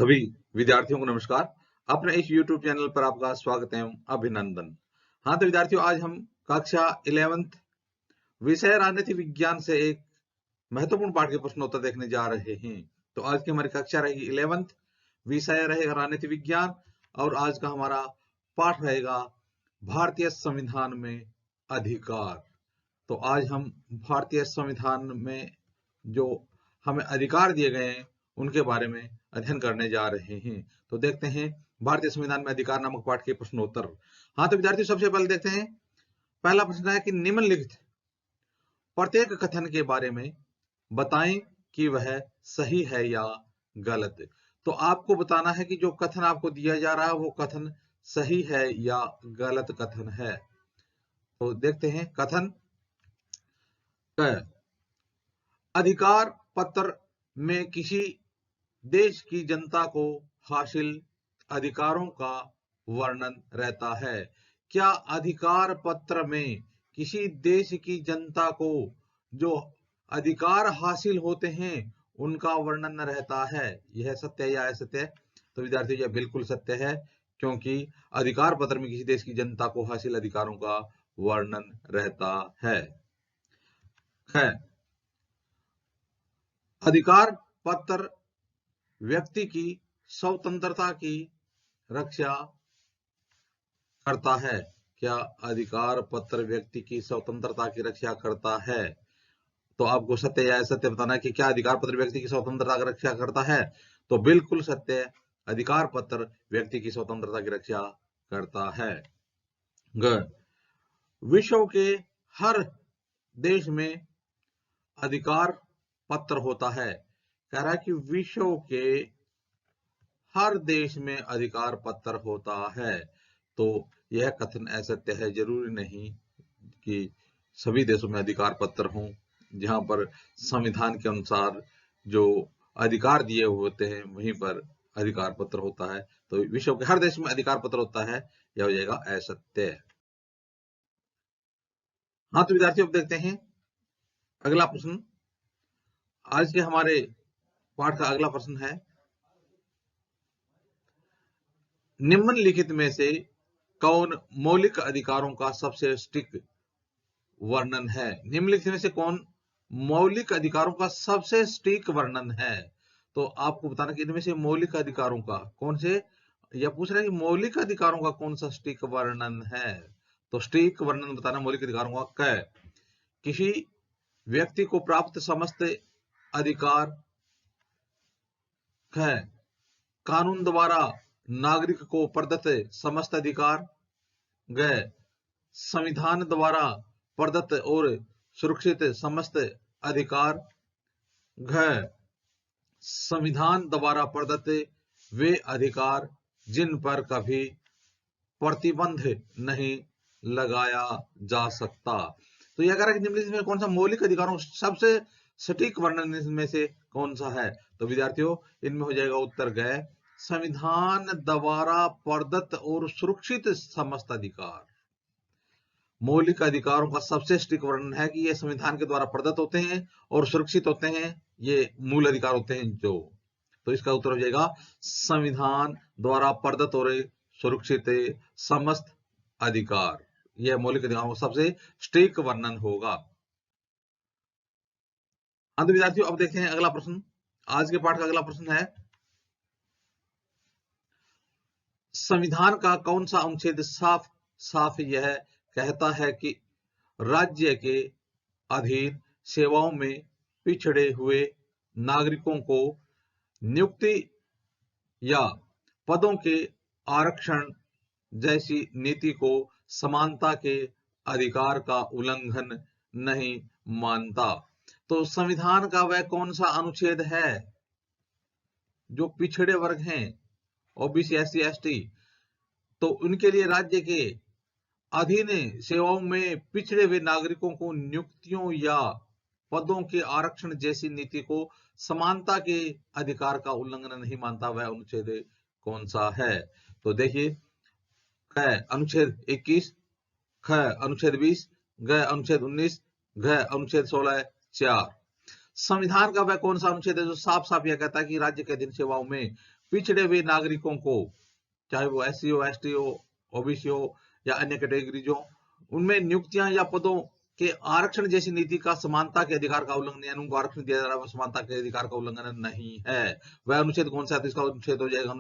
सभी विद्यार्थियों को नमस्कार। अपने इस YouTube चैनल पर आपका स्वागत एवं अभिनंदन। हाँ तो विद्यार्थियों, आज हम कक्षा 11th विषय राजनीति विज्ञान से एक महत्वपूर्ण पाठ के प्रश्नोत्तर देखने जा रहे हैं। तो आज की हमारी कक्षा रहेगी 11th, विषय रहेगा राजनीति विज्ञान और आज का हमारा पाठ रहेगा भारतीय संविधान में अधिकार। तो आज हम भारतीय संविधान में जो हमें अधिकार दिए गए हैं उनके बारे में अध्ययन करने जा रहे हैं। तो देखते हैं भारतीय संविधान में अधिकार नामक पाठ के प्रश्नोत्तर। हाँ तो विद्यार्थी, सबसे पहले देखते हैं। पहला प्रश्न है कि निम्नलिखित प्रत्येक कथन के बारे में बताएं कि वह सही है या गलत। तो आपको बताना है कि जो कथन आपको दिया जा रहा है वो कथन सही है या गलत कथन है। तो देखते हैं कथन। अधिकार पत्र में किसी देश की जनता को हासिल अधिकारों का वर्णन रहता है। क्या अधिकार पत्र में किसी देश की जनता को जो अधिकार हासिल होते हैं उनका वर्णन रहता है? यह सत्य है या असत्य है? तो विद्यार्थी, यह बिल्कुल सत्य है, क्योंकि अधिकार पत्र में किसी देश की जनता को हासिल अधिकारों का वर्णन रहता है। अधिकार पत्र व्यक्ति की स्वतंत्रता की रक्षा करता है। क्या अधिकार पत्र व्यक्ति की स्वतंत्रता की रक्षा करता है? तो आपको सत्य या असत्य बताना है कि क्या अधिकार पत्र व्यक्ति की स्वतंत्रता की रक्षा करता है। तो बिल्कुल सत्य, अधिकार पत्र व्यक्ति की स्वतंत्रता की रक्षा करता है। विश्व के हर देश में अधिकार पत्र होता है। कह रहा है कि विश्व के हर देश में अधिकार पत्र होता है। तो यह कथन असत्य है। जरूरी नहीं कि सभी देशों में अधिकार पत्र हों। जहां पर संविधान के अनुसार जो अधिकार दिए हुए होते हैं वहीं पर अधिकार पत्र होता है। तो विश्व के हर देश में अधिकार पत्र होता है, यह हो जाएगा असत्य। हाँ तो विद्यार्थियों, अब देखते हैं अगला प्रश्न। आज के हमारे पाठ का अगला प्रश्न है, निम्नलिखित में से कौन मौलिक अधिकारों का सबसे सटीक वर्णन है? निम्नलिखित में से कौन मौलिक अधिकारों का सबसे सटीक वर्णन है? तो आपको बताना कि इनमें से मौलिक अधिकारों का कौन से, या पूछ रहे हैं कि मौलिक अधिकारों का कौन सा सटीक वर्णन है। तो सटीक वर्णन बताना मौलिक अधिकारों का। किसी व्यक्ति को प्राप्त समस्त अधिकार है। कानून द्वारा नागरिक को प्रदत्त समस्त अधिकार। संविधान द्वारा प्रदत्त और सुरक्षित समस्त अधिकार। संविधान द्वारा प्रदत्त वे अधिकार जिन पर कभी प्रतिबंध नहीं लगाया जा सकता। तो यह कह रहा है कि निम्नलिखित में कौन सा मौलिक अधिकारों सबसे सटीक वर्णन इनमें से कौन सा है? तो विद्यार्थियों, इनमें हो जाएगा उत्तर संविधान द्वारा प्रदत्त और सुरक्षित समस्त अधिकार। मौलिक अधिकारों का सबसे सटीक वर्णन है कि ये संविधान के द्वारा प्रदत्त होते हैं और सुरक्षित होते हैं। ये मूल अधिकार होते हैं जो। तो इसका उत्तर हो जाएगा संविधान द्वारा प्रदत्त और सुरक्षित समस्त अधिकार। यह मौलिक अधिकारों का सबसे सटीक वर्णन होगा। अंत विद्यार्थियों, अब देखते हैं अगला प्रश्न। आज के पाठ का अगला प्रश्न है, संविधान का कौन सा अनुच्छेद साफ साफ यह कहता है कि राज्य के अधीन सेवाओं में पिछड़े हुए नागरिकों को नियुक्ति या पदों के आरक्षण जैसी नीति को समानता के अधिकार का उल्लंघन नहीं मानता? तो संविधान का वह कौन सा अनुच्छेद है जो पिछड़े वर्ग हैं, ओबीसी, एससी, एसटी, तो उनके लिए राज्य के अधीन सेवाओं में पिछड़े हुए नागरिकों को नियुक्तियों या पदों के आरक्षण जैसी नीति को समानता के अधिकार का उल्लंघन नहीं मानता? वह अनुच्छेद कौन सा है? तो देखिए, अनुच्छेद 21, अनुच्छेद 20, अनुच्छेद 19, अनुच्छेद 16(4). संविधान का वह कौन सा अनुच्छेद है जो साफ साफ यह कहता है कि राज्य के अधीन सेवाओं में पिछड़े हुए नागरिकों को, चाहे वो एससी हो, एसटी हो, ओबीसी हो या अन्य कैटेगरी हो, उनमें नियुक्तियां या पदों के आरक्षण जैसी नीति का समानता के अधिकार का उल्लंघन, यानी उनको आरक्षण दिया जा रहा है, समानता के अधिकार का उल्लंघन नहीं है। वह अनुच्छेद कौन सा है? तो इसका अनुच्छेद हो जाएगा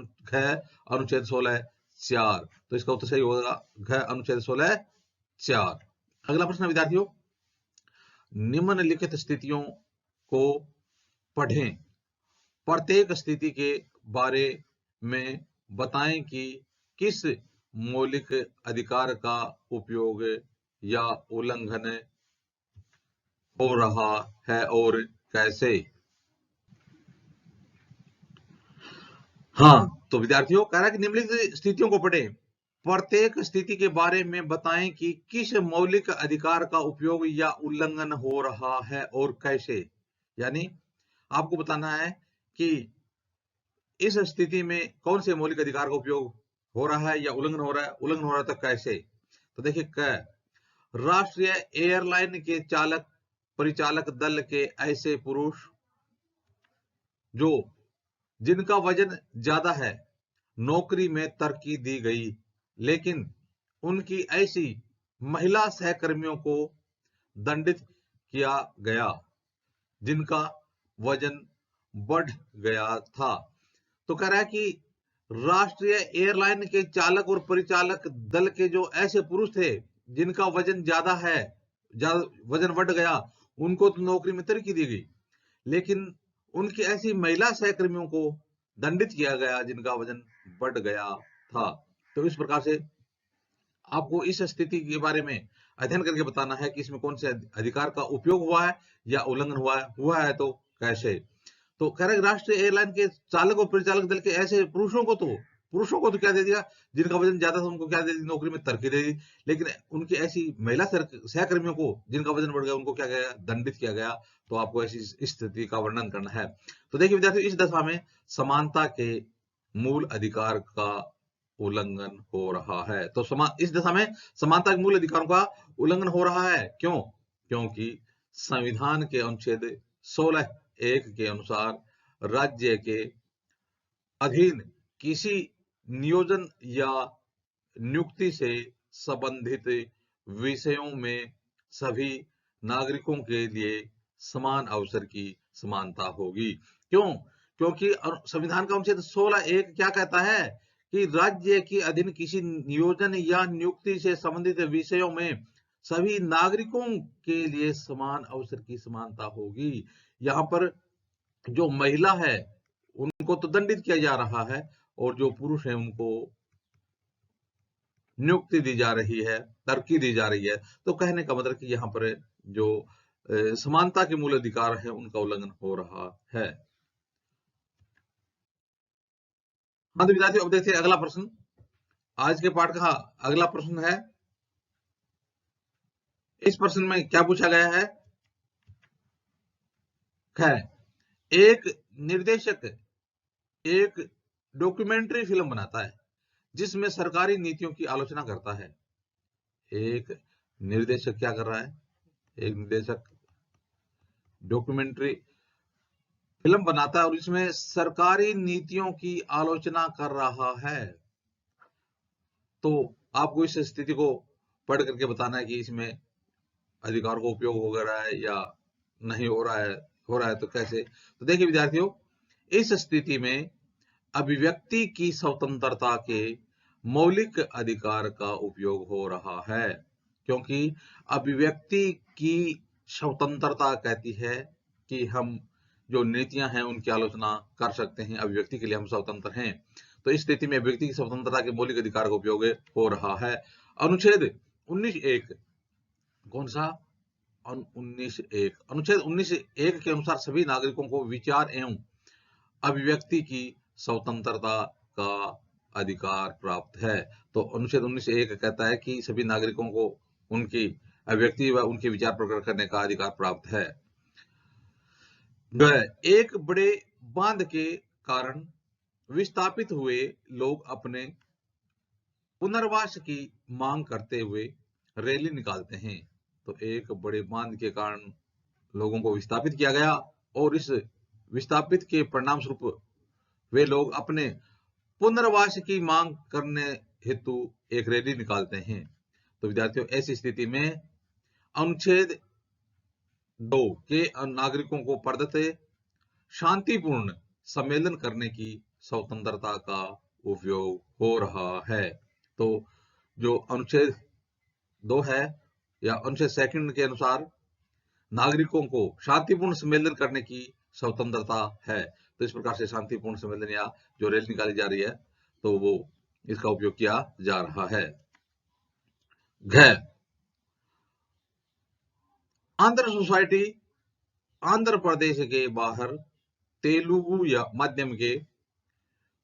अनुच्छेद 16(4). तो इसका उत्तर सही होगा अनुच्छेद 16(4). अगला प्रश्न विद्यार्थियों, निम्नलिखित स्थितियों को पढ़ें। प्रत्येक स्थिति के बारे में बताएं कि किस मौलिक अधिकार का उपयोग या उल्लंघन हो रहा है और कैसे। हाँ, तो विद्यार्थियों कह रहा है कि निम्नलिखित स्थितियों को पढ़ें। प्रत्येक स्थिति के बारे में बताएं कि किस मौलिक अधिकार का उपयोग या उल्लंघन हो रहा है और कैसे। यानी आपको बताना है कि इस स्थिति में कौन से मौलिक अधिकार का उपयोग हो रहा है या उल्लंघन हो रहा है, उल्लंघन हो रहा है तो कैसे। तो देखिए, राष्ट्रीय एयरलाइन के चालक परिचालक दल के ऐसे पुरुष जो जिनका वजन ज्यादा है, नौकरी में तरक्की दी गई, लेकिन उनकी ऐसी महिला सहकर्मियों को दंडित किया गया जिनका वजन बढ़ गया था। तो कह रहा है कि राष्ट्रीय एयरलाइन के चालक और परिचालक दल के जो ऐसे पुरुष थे जिनका वजन ज्यादा है, वजन बढ़ गया, उनको तो नौकरी में तरक्की दी गई, लेकिन उनकी ऐसी महिला सहकर्मियों को दंडित किया गया जिनका वजन बढ़ गया था। तो इस प्रकार से आपको इस स्थिति के बारे में अध्ययन करके बताना है कि इसमें कौन से अधिकार का उपयोग हुआ है या उल्लंघन हुआ है तो कैसे। तो कह रहे राष्ट्रीय एयरलाइन के चालक और परिचालक दल के ऐसे पुरुषों को तो क्या दे दिया, जिनका वजन ज्यादा था उनको क्या दे दी, नौकरी में तरक्की दे दी, लेकिन उनकी ऐसी महिला सहकर्मियों को जिनका वजन बढ़ गया उनको क्या गया, दंडित किया गया। तो आपको ऐसी स्थिति का वर्णन करना है। तो देखिए विद्यार्थियों, इस दशा में समानता के मूल अधिकार का उल्लंघन हो रहा है। तो इस दशा में समानता के मूल अधिकारों का उल्लंघन हो रहा है। क्यों? क्योंकि संविधान के अनुच्छेद 16(1) के अनुसार राज्य के अधीन किसी नियोजन या नियुक्ति से संबंधित विषयों में सभी नागरिकों के लिए समान अवसर की समानता होगी। क्यों? क्योंकि संविधान का अनुच्छेद 16(1) क्या कहता है कि राज्य के अधीन किसी नियोजन या नियुक्ति से संबंधित विषयों में सभी नागरिकों के लिए समान अवसर की समानता होगी। यहाँ पर जो महिला है उनको तो दंडित किया जा रहा है और जो पुरुष है उनको नियुक्ति दी जा रही है, तरक्की दी जा रही है। तो कहने का मतलब कि यहाँ पर जो समानता के मूल अधिकार है उनका उल्लंघन हो रहा है। हाँ तो विद्यार्थियों, अब देखते हैं अगला प्रश्न। आज के पाठ का अगला प्रश्न है, इस प्रश्न में क्या पूछा गया है? एक निर्देशक एक डॉक्यूमेंट्री फिल्म बनाता है जिसमें सरकारी नीतियों की आलोचना करता है। एक निर्देशक क्या कर रहा है? एक निर्देशक डॉक्यूमेंट्री फिल्म बनाता है और इसमें सरकारी नीतियों की आलोचना कर रहा है। तो आपको इस स्थिति को पढ़ करके बताना है कि इसमें अधिकार का उपयोग हो रहा है या नहीं हो रहा है तो कैसे। तो देखिए विद्यार्थियों, इस स्थिति में अभिव्यक्ति की स्वतंत्रता के मौलिक अधिकार का उपयोग हो रहा है, क्योंकि अभिव्यक्ति की स्वतंत्रता कहती है कि हम जो नीतियां हैं उनकी आलोचना कर सकते हैं, अभिव्यक्ति के लिए हम स्वतंत्र हैं। तो इस स्थिति में अभिव्यक्ति की स्वतंत्रता के मौलिक अधिकार का उपयोग हो रहा है। अनुच्छेद 19(1) कौन सा? 19(1) अनुच्छेद 19(1) के अनुसार सभी नागरिकों को विचार एवं अभिव्यक्ति की स्वतंत्रता का अधिकार प्राप्त है। तो अनुच्छेद 19(1) कहता है कि सभी नागरिकों को उनकी अभिव्यक्ति व उनके विचार प्रकट करने का अधिकार प्राप्त है। एक बड़े बांध के कारण विस्थापित हुए लोग अपने पुनर्वास की मांग करते हुए रैली निकालते हैं। तो एक बड़े बांध के कारण लोगों को विस्थापित किया गया और इस विस्थापित के परिणाम स्वरूप वे लोग अपने पुनर्वास की मांग करने हेतु एक रैली निकालते हैं। तो विद्यार्थियों, ऐसी स्थिति में अनुच्छेद 2 के नागरिकों को प्रदत्त शांतिपूर्ण सम्मेलन करने की स्वतंत्रता का उपयोग हो रहा है। तो जो अनुच्छेद 2 है या अनुच्छेद सेकंड के अनुसार नागरिकों को शांतिपूर्ण सम्मेलन करने की स्वतंत्रता है। तो इस प्रकार से शांतिपूर्ण सम्मेलन या जो रैली निकाली जा रही है तो वो इसका उपयोग किया जा रहा है। आंध्र सोसाइटी आंध्र प्रदेश के बाहर तेलुगु या माध्यम के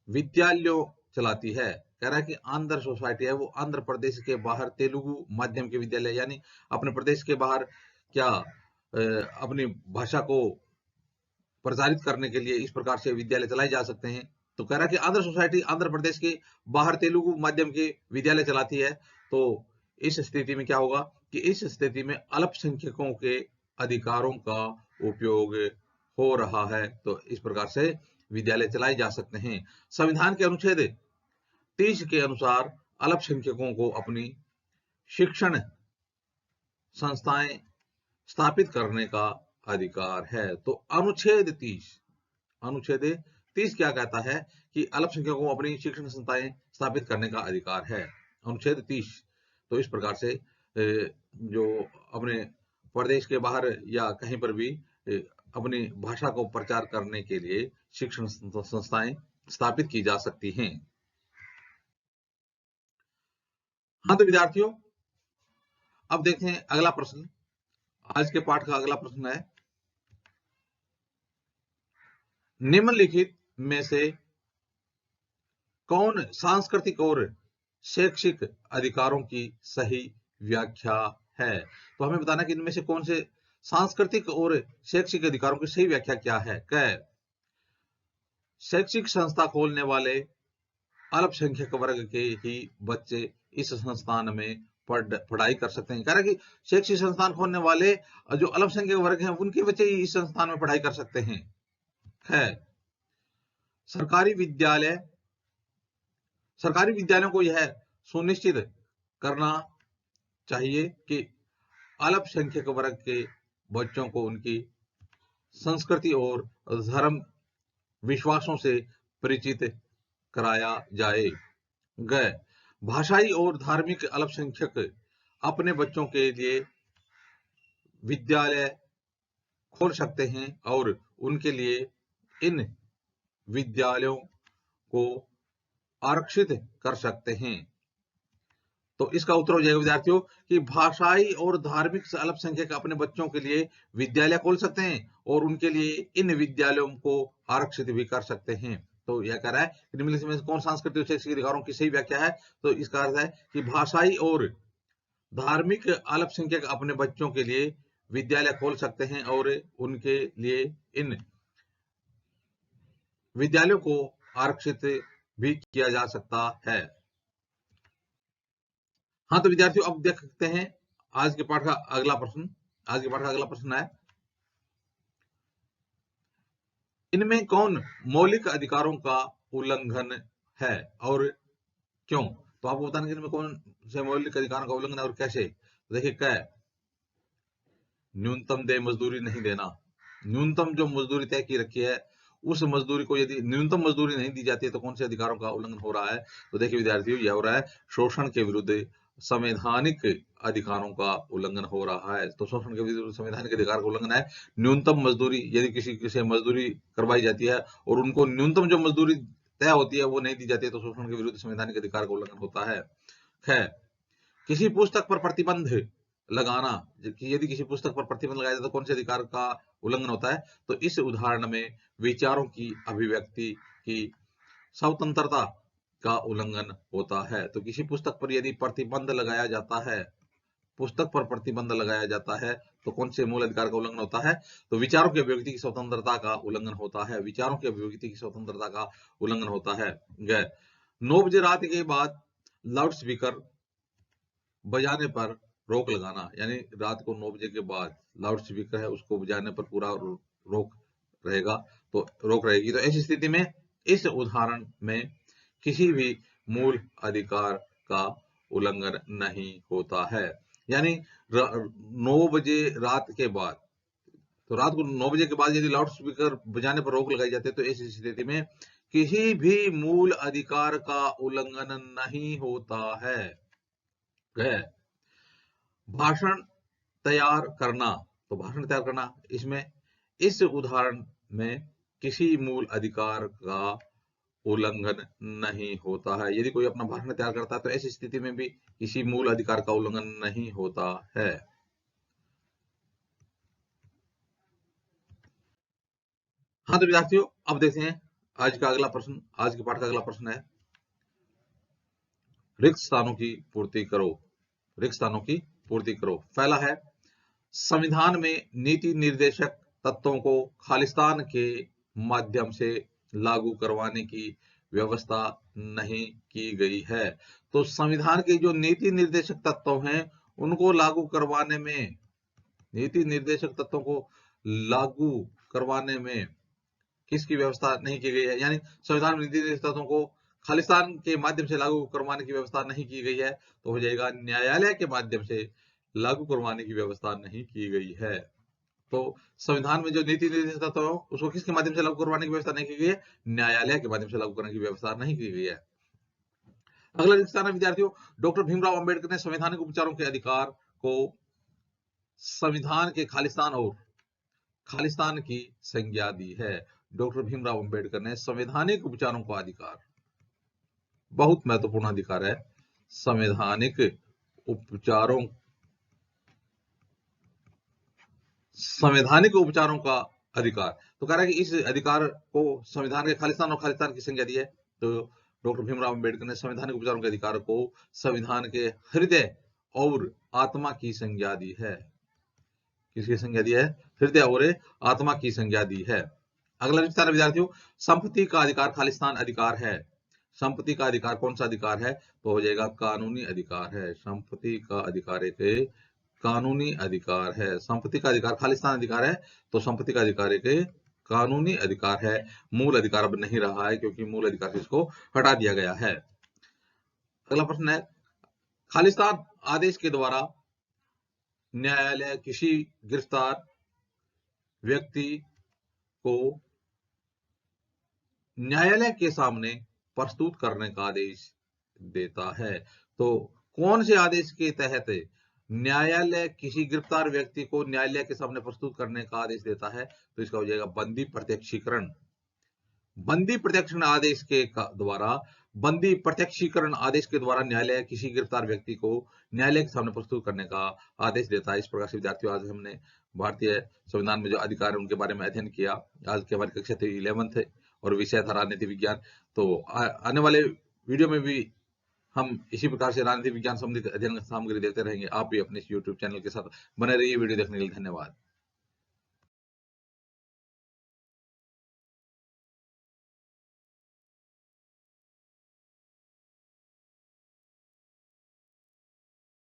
विद्यालयों चलाती है। कह रहा है कि आंध्र सोसाइटी है वो आंध्र प्रदेश के बाहर तेलुगु माध्यम के विद्यालय, यानी अपने प्रदेश के बाहर क्या अपनी भाषा को प्रचारित करने के लिए इस प्रकार से विद्यालय चलाए जा सकते हैं। तो कह रहा है कि आंध्र सोसाइटी आंध्र प्रदेश के बाहर तेलुगु माध्यम के विद्यालय चलाती है। तो इस स्थिति में क्या होगा कि इस स्थिति में अल्पसंख्यकों के अधिकारों का उपयोग हो रहा है। तो इस प्रकार से विद्यालय चलाए जा सकते हैं। संविधान के अनुच्छेद 30 के अनुसार अल्पसंख्यकों को अपनी शिक्षण संस्थाएं स्थापित करने का अधिकार है। तो अनुच्छेद 30 क्या कहता है कि अल्पसंख्यकों को अपनी शिक्षण संस्थाएं स्थापित करने का अधिकार है। अनुच्छेद 30। तो इस प्रकार से जो अपने प्रदेश के बाहर या कहीं पर भी अपनी भाषा को प्रचार करने के लिए शिक्षण संस्थाएं स्थापित की जा सकती हैं। हाँ तो विद्यार्थियों, अब देखें अगला प्रश्न। आज के पाठ का अगला प्रश्न है, निम्नलिखित में से कौन सांस्कृतिक और शैक्षिक अधिकारों की सही व्याख्या है। तो हमें बताना कि इनमें से कौन से सांस्कृतिक और शैक्षिक अधिकारों की सही व्याख्या क्या है। शैक्षिक संस्था खोलने वाले अल्पसंख्यक वर्ग के ही बच्चे इस संस्थान में पढ़ाई कर सकते हैं। कह रहा है कि शैक्षिक संस्थान खोलने वाले जो अल्पसंख्यक वर्ग हैं उनके बच्चे ही इस संस्थान में पढ़ाई कर सकते हैं। सरकारी विद्यालयों को यह सुनिश्चित करना चाहिए कि अल्पसंख्यक वर्ग के बच्चों को उनकी संस्कृति और धर्म विश्वासों से परिचित कराया जाए। भाषाई और धार्मिक अल्पसंख्यक अपने बच्चों के लिए विद्यालय खोल सकते हैं और उनके लिए इन विद्यालयों को आरक्षित कर सकते हैं। तो इसका उत्तर हो जाएगा विद्यार्थियों कि भाषाई और धार्मिक अल्पसंख्यक अपने बच्चों के लिए विद्यालय खोल सकते हैं और उनके लिए इन विद्यालयों को आरक्षित भी कर सकते हैं। तो यह कह रहा है कि निम्नलिखित में कौन सांस्कृतिक और शैक्षिक अधिकारों की सही व्याख्या है। तो इसका अर्थ है कि भाषाई और धार्मिक अल्पसंख्यक अपने बच्चों के लिए विद्यालय खोल सकते हैं और उनके लिए इन विद्यालयों को आरक्षित भी किया जा सकता है। हाँ तो विद्यार्थियों, अब देखते हैं आज के पाठ का अगला प्रश्न। आज के पाठ का अगला प्रश्न है, इनमें कौन मौलिक अधिकारों का उल्लंघन है और क्यों। तो आपको बताना कि इनमें कौन से मौलिक अधिकारों का उल्लंघन है और कैसे। तो देखिए, क्या न्यूनतम दे मजदूरी नहीं देना। न्यूनतम जो मजदूरी तय की रखी है उस मजदूरी को यदि न्यूनतम मजदूरी नहीं दी जाती है तो कौन से अधिकारों का उल्लंघन हो रहा है। तो देखिए विद्यार्थियों, यह हो रहा है शोषण के विरुद्ध संवैधानिक अधिकारों का उल्लंघन हो रहा है। तो शोषण के विरुद्ध संवैधानिक अधिकार का उल्लंघन है। न्यूनतम मजदूरी, यदि किसी से मजदूरी करवाई जाती है और उनको न्यूनतम जो मजदूरी तय होती है वो नहीं दी जाती है तो शोषण के विरुद्ध संवैधानिक अधिकार का उल्लंघन होता है। खैर, किसी पुस्तक पर प्रतिबंध लगाना, यदि किसी पुस्तक पर प्रतिबंध लगाया जाए तो कौन से अधिकार का उल्लंघन होता है। तो इस उदाहरण में विचारों की अभिव्यक्ति की स्वतंत्रता का उल्लंघन होता है। तो किसी पुस्तक पर यदि प्रतिबंध लगाया जाता है, पुस्तक पर प्रतिबंध लगाया जाता है तो कौन से मूल अधिकार का उल्लंघन होता है। तो विचारों की अभिव्यक्ति की स्वतंत्रता का उल्लंघन होता है। विचारों की अभिव्यक्ति की स्वतंत्रता का उल्लंघन होता है। 9 बजे रात के बाद लाउड स्पीकर बजाने पर रोक लगाना, यानी रात को 9 बजे के बाद लाउड स्पीकर है उसको बजाने पर पूरा रोक रहेगा, तो रोक रहेगी। तो ऐसी स्थिति में इस उदाहरण में किसी भी मूल अधिकार का उल्लंघन नहीं होता है। यानी 9 बजे रात के बाद, तो रात को 9 बजे के बाद यदि लाउड स्पीकर बजाने पर रोक लगाई जाती है तो ऐसी स्थिति में किसी भी मूल अधिकार का उल्लंघन नहीं होता है। भाषण तैयार करना, तो भाषण तैयार करना, इसमें इस उदाहरण में किसी मूल अधिकार का उल्लंघन नहीं होता है। यदि कोई अपना भाषण तैयार करता है तो ऐसी स्थिति में भी किसी मूल अधिकार का उल्लंघन नहीं होता है। हाँ तो विद्यार्थियों, अब देखते हैं आज का अगला प्रश्न। आज के पाठ का अगला प्रश्न है, रिक्त स्थानों की पूर्ति करो। रिक्त स्थानों की पूर्ति करो। पहला है, संविधान में नीति निर्देशक तत्वों को खालिस्तान के माध्यम से लागू करवाने की व्यवस्था नहीं की गई है। तो संविधान के जो नीति निर्देशक तत्व हैं उनको लागू करवाने में, नीति निर्देशक तत्वों को लागू करवाने में किसकी व्यवस्था नहीं की गई है, यानी संविधान में नीति निर्देशक तत्वों को खालिस्तान के माध्यम से लागू करवाने की व्यवस्था नहीं की गई है, तो हो जाएगा न्यायालय के माध्यम से लागू करवाने की व्यवस्था नहीं की गई है। तो संविधान में जो नीति निर्देशक तत्व है उसको किसके माध्यम से लागू करवाने की व्यवस्था नहीं की गई है, न्यायालय के माध्यम से लागू करने की व्यवस्था नहीं की गई है। अगला रिक्त स्थान है विद्यार्थियों, डॉक्टर भीमराव अंबेडकर ने संवैधानिक उपचारों के अधिकार को संविधान के खालिस्तान और खालिस्तान की संज्ञा दी है। डॉक्टर भीमराव अंबेडकर ने संवैधानिक उपचारों का अधिकार, बहुत महत्वपूर्ण अधिकार है, संवैधानिक उपचारों, संवैधानिक उपचारों का अधिकार, तो कह रहा है कि इस अधिकार को संविधान के खालिस्तान और खालिस्तान की संज्ञा दी है। तो डॉक्टर भीमराव अंबेडकर ने संवैधानिक उपचारों के अधिकार को संविधान के हृदय और आत्मा की संज्ञा दी है। किसकी संज्ञा दी है? हृदय और आत्मा की संज्ञा दी है। अगला रिक्त स्थान विद्यार्थियों, संपत्ति का अधिकार खालिस्तान अधिकार है। संपत्ति का अधिकार कौन सा अधिकार है? तो हो जाएगा कानूनी अधिकार है। संपत्ति का अधिकार एक कानूनी अधिकार है। संपत्ति का अधिकार खालिस्तान अधिकार है, तो संपत्ति का अधिकार एक कानूनी अधिकार है। मूल अधिकार अब नहीं रहा है क्योंकि मूल अधिकार से इसको हटा दिया गया है। अगला प्रश्न है, खालिस्तान आदेश के द्वारा न्यायालय किसी गिरफ्तार व्यक्ति को न्यायालय के सामने प्रस्तुत करने का आदेश देता है। तो कौन से आदेश के तहत न्यायालय किसी गिरफ्तार व्यक्ति को न्यायालय के सामने प्रस्तुत करने का आदेश देता है? तो इसका हो जाएगा बंदी प्रत्यक्षीकरण। बंदी प्रत्यक्षीकरण आदेश के द्वारा, बंदी प्रत्यक्षीकरण आदेश के द्वारा न्यायालय किसी गिरफ्तार व्यक्ति को न्यायालय के सामने प्रस्तुत करने का आदेश देता है। इस प्रकार से विद्यार्थियों, आज हमने भारतीय संविधान में जो अधिकार है उनके बारे में अध्ययन किया। आज की हमारी कक्षा थी 11th और विषय था राजनीति विज्ञान। तो आने वाले वीडियो में भी हम इसी प्रकार से राजनीति विज्ञान संबंधित अध्ययन सामग्री देखते रहेंगे। आप भी अपने YouTube चैनल के साथ बने रहिए। वीडियो देखने के लिए धन्यवाद।